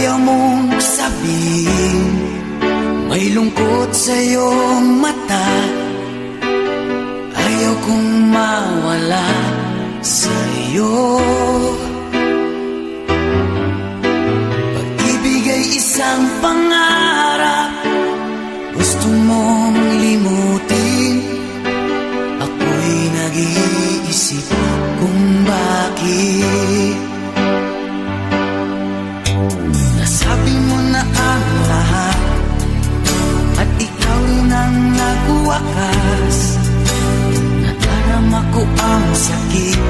ayaw mong sabihin, may lungkot sa iyong mata. Ayaw kong mawala sa iyo. Pag-ibig ay isang pangarap, gusto mong limutin. Ako'y nag-iisip kung bakit. Nasabi mo na ang lahat at ikaw rin ang nagwakas. Nadarama ko ang sakit